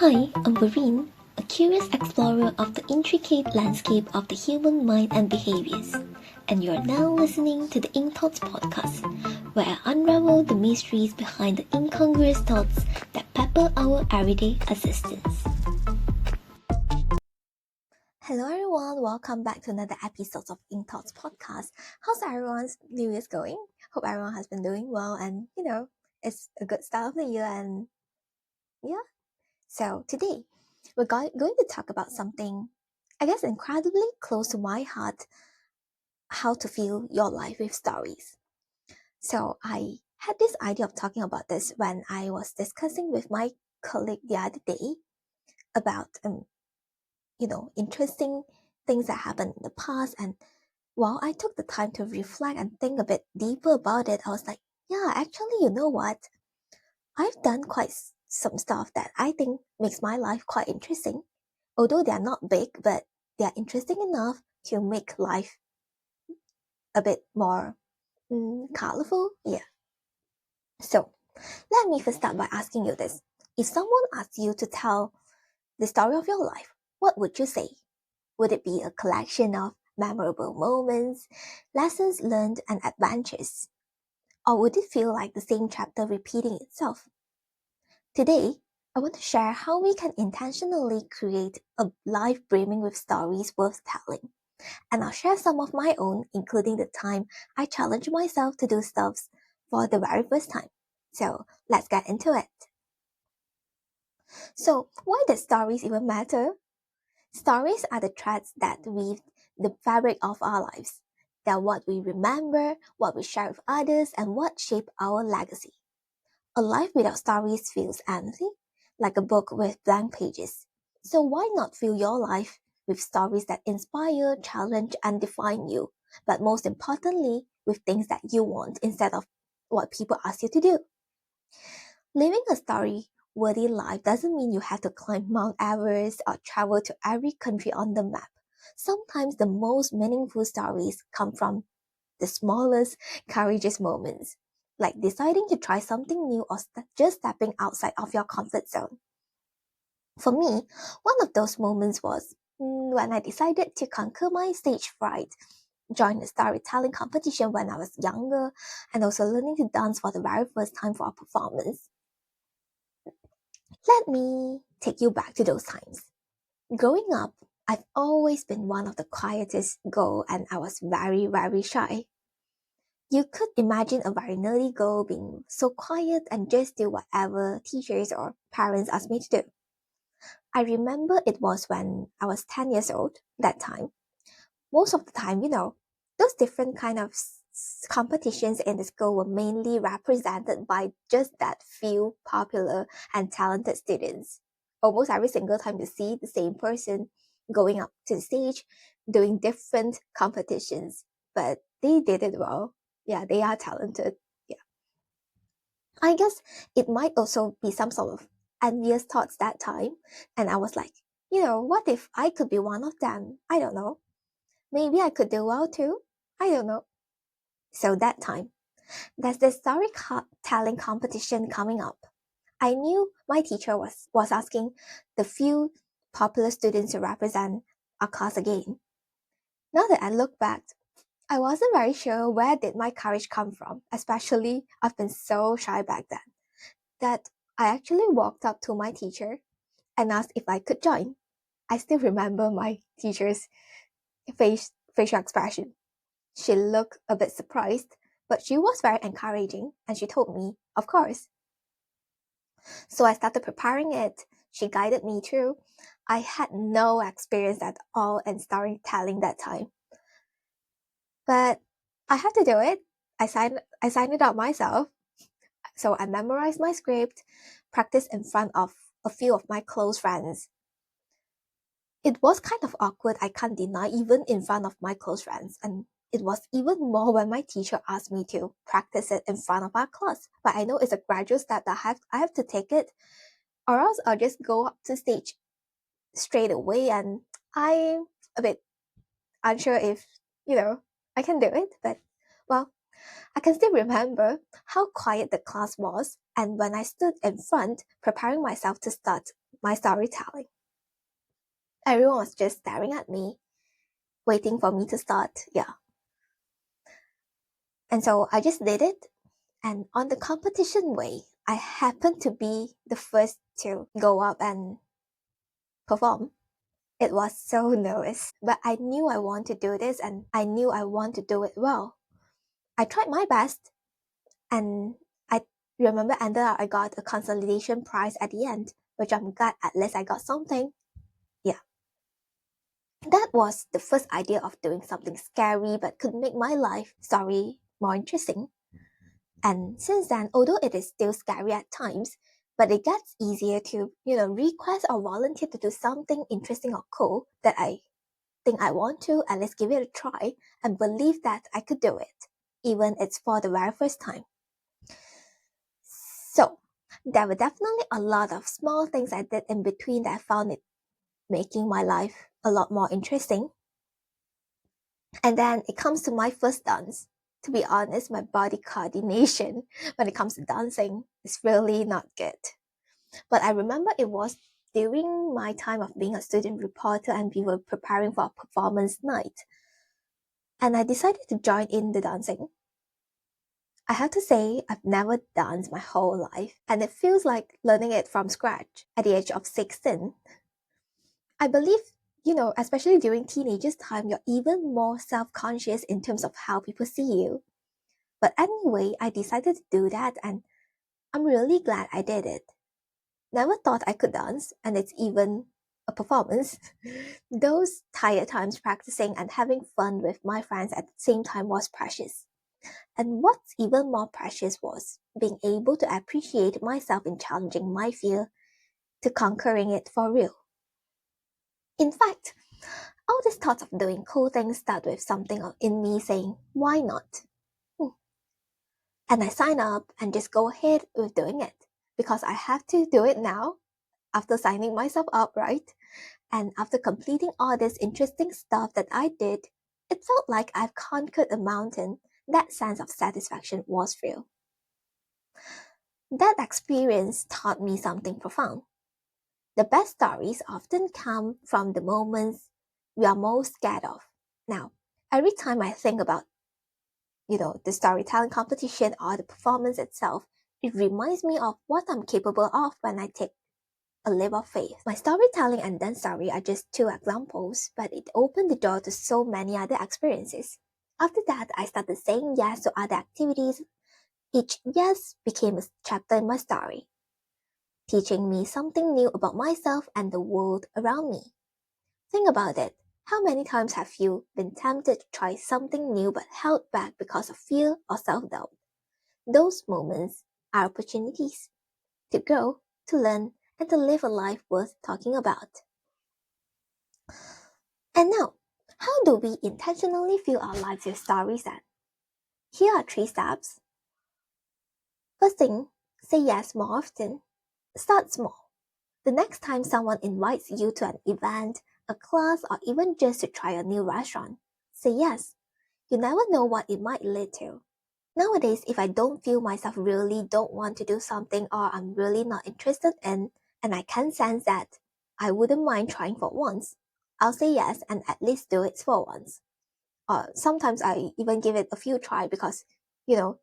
Hi, I'm Vareen, a curious explorer of the intricate landscape of the human mind and behaviors, and you're now listening to the Ink Thoughts podcast, where I unravel the mysteries behind the incongruous thoughts that pepper our everyday existence. Hello everyone, welcome back to another episode of Ink Thoughts podcast. How's everyone's New Year's going? Hope everyone has been doing well and it's a good start of the year and yeah. So today we're going to talk about something, I guess, incredibly close to my heart: how to fill your life with stories. So, I had this idea of talking about this when I was discussing with my colleague the other day about, interesting things that happened in the past. And while I took the time to reflect and think a bit deeper about it, I was like, yeah, actually, you know what? I've done quite some stuff that I think makes my life quite interesting. Although they are not big, but they are interesting enough to make life a bit more colorful. Yeah. So let me first start by asking you this. If someone asked you to tell the story of your life, what would you say? Would it be a collection of memorable moments, lessons learned, and adventures? Or would it feel like the same chapter repeating itself? Today, I want to share how we can intentionally create a life brimming with stories worth telling. And I'll share some of my own, including the time I challenged myself to do stuff for the very first time. So let's get into it. So, why does stories even matter? Stories are the threads that weave the fabric of our lives. They're what we remember, what we share with others, and what shape our legacy. A life without stories feels empty, like a book with blank pages. So why not fill your life with stories that inspire, challenge, and define you, but most importantly, with things that you want instead of what people ask you to do? Living a story-worthy life doesn't mean you have to climb Mount Everest or travel to every country on the map. Sometimes the most meaningful stories come from the smallest, courageous moments, like deciding to try something new or just stepping outside of your comfort zone. For me, one of those moments was when I decided to conquer my stage fright, joined a storytelling competition when I was younger, and also learning to dance for the very first time for a performance. Let me take you back to those times. Growing up, I've always been one of the quietest girl and I was very, very shy. You could imagine a very nerdy girl being so quiet and just do whatever teachers or parents asked me to do. I remember it was when I was 10 years old that time. Most of the time, those different kind of competitions in the school were mainly represented by just that few popular and talented students. Almost every single time you see the same person going up to the stage, doing different competitions, but they did it well. Yeah, they are talented. Yeah. I guess it might also be some sort of envious thoughts that time. And I was like, what if I could be one of them? I don't know. Maybe I could do well too. I don't know. So that time, there's this storytelling competition coming up. I knew my teacher was asking the few popular students to represent our class again. Now that I look back, I wasn't very sure where did my courage come from, especially I've been so shy back then, that I actually walked up to my teacher and asked if I could join. I still remember my teacher's facial expression. She looked a bit surprised, but she was very encouraging and she told me, of course. So I started preparing it. She guided me through. I had no experience at all in storytelling that time, but I had to do it. I signed it up myself. So I memorized my script, practiced in front of a few of my close friends. It was kind of awkward, I can't deny, even in front of my close friends. And it was even more when my teacher asked me to practice it in front of our class. But I know it's a gradual step that I have to take it, or else I'll just go up to stage straight away. And I'm a bit unsure if, I can do it. But, well, I can still remember how quiet the class was. And when I stood in front, preparing myself to start my storytelling. Everyone was just staring at me, waiting for me to start. Yeah. And so I just did it. And on the competition way, I happened to be the first to go up and perform. It was so nervous, but I knew I want to do this and I knew I want to do it well. I tried my best, and I remember ended up I got a consolidation prize at the end, which I'm glad at least I got something. Yeah. That was the first idea of doing something scary but could make my life story more interesting. And since then, although it is still scary at times, but it gets easier to, request or volunteer to do something interesting or cool that I think I want to at least give it a try and believe that I could do it, even it's for the very first time. So, there were definitely a lot of small things I did in between that I found it making my life a lot more interesting. And then it comes to my first dance. To be honest, my body coordination when it comes to dancing is really not good. But I remember it was during my time of being a student reporter and we were preparing for a performance night. And I decided to join in the dancing. I have to say, I've never danced my whole life, and it feels like learning it from scratch at the age of 16. I believe, especially during teenagers' time, you're even more self conscious in terms of how people see you. But anyway, I decided to do that, and I'm really glad I did it. Never thought I could dance, and it's even a performance. Those tired times practicing and having fun with my friends at the same time was precious. And what's even more precious was being able to appreciate myself in challenging my fear to conquering it for real. In fact, all these thoughts of doing cool things start with something in me saying, why not? Hmm. And I sign up and just go ahead with doing it because I have to do it now after signing myself up, right? And after completing all this interesting stuff that I did, it felt like I've conquered a mountain. That sense of satisfaction was real. That experience taught me something profound. The best stories often come from the moments we are most scared of. Now, every time I think about, the storytelling competition or the performance itself, it reminds me of what I'm capable of when I take a leap of faith. My storytelling and dance story are just two examples, but it opened the door to so many other experiences. After that, I started saying yes to other activities. Each yes became a chapter in my story, teaching me something new about myself and the world around me. Think about it. How many times have you been tempted to try something new but held back because of fear or self doubt? Those moments are opportunities to grow, to learn, and to live a life worth talking about. And now, how do we intentionally fill our lives with stories then? Here are three steps. First thing, say yes more often. Start small. The next time someone invites you to an event, a class, or even just to try a new restaurant, say yes. You never know what it might lead to. Nowadays, if I don't feel myself really don't want to do something or I'm really not interested in, and I can sense that, I wouldn't mind trying for once. I'll say yes and at least do it for once. Or sometimes I even give it a few try because, you know,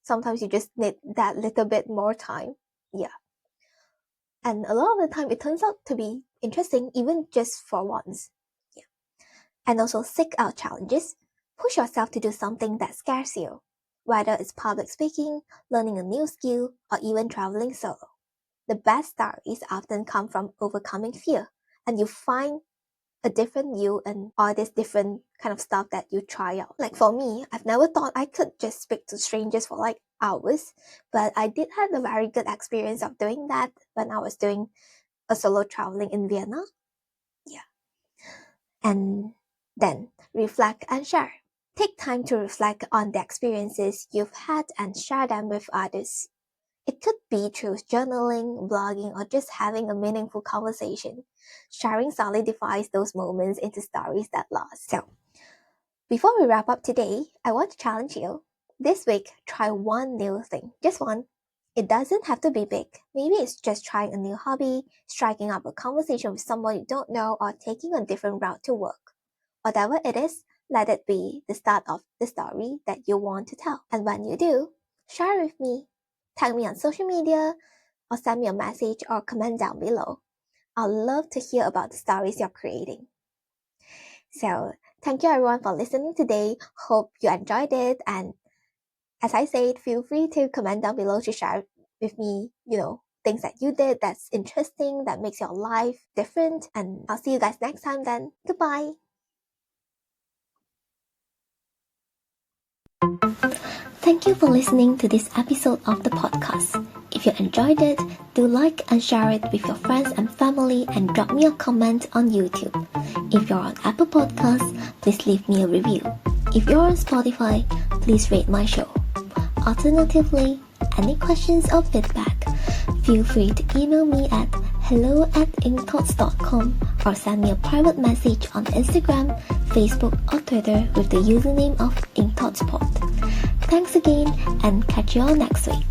sometimes you just need that little bit more time. Yeah. And a lot of the time it turns out to be interesting even just for once. Yeah. And also seek out challenges. Push yourself to do something that scares you, whether it's public speaking, learning a new skill, or even traveling solo. The best stories often come from overcoming fear, and you find a different you and all this different kind of stuff that you try out. Like for me, I've never thought I could just speak to strangers for like hours, but I did have a very good experience of doing that when I was doing a solo traveling in Vienna. Yeah. And then reflect and share. Take time to reflect on the experiences you've had and share them with others. It could be through journaling, blogging, or just having a meaningful conversation. Sharing solidifies those moments into stories that last. So, before we wrap up today, I want to challenge you. This week, try one new thing, just one. It doesn't have to be big. Maybe it's just trying a new hobby, striking up a conversation with someone you don't know, or taking a different route to work. Whatever it is, let it be the start of the story that you want to tell. And when you do, share with me. Tag me on social media, or send me a message or comment down below. I'd love to hear about the stories you're creating. So, thank you everyone for listening today. Hope you enjoyed it, and as I said, feel free to comment down below to share with me, things that you did that's interesting, that makes your life different. And I'll see you guys next time then. Goodbye. Thank you for listening to this episode of the podcast. If you enjoyed it, do like and share it with your friends and family, and drop me a comment on YouTube. If you're on Apple Podcasts, please leave me a review. If you're on Spotify, please rate my show. Alternatively, any questions or feedback, feel free to email me at hello@inkthoughts.com or send me a private message on Instagram, Facebook or Twitter with the username of inkthoughtspod. Thanks again, and catch you all next week.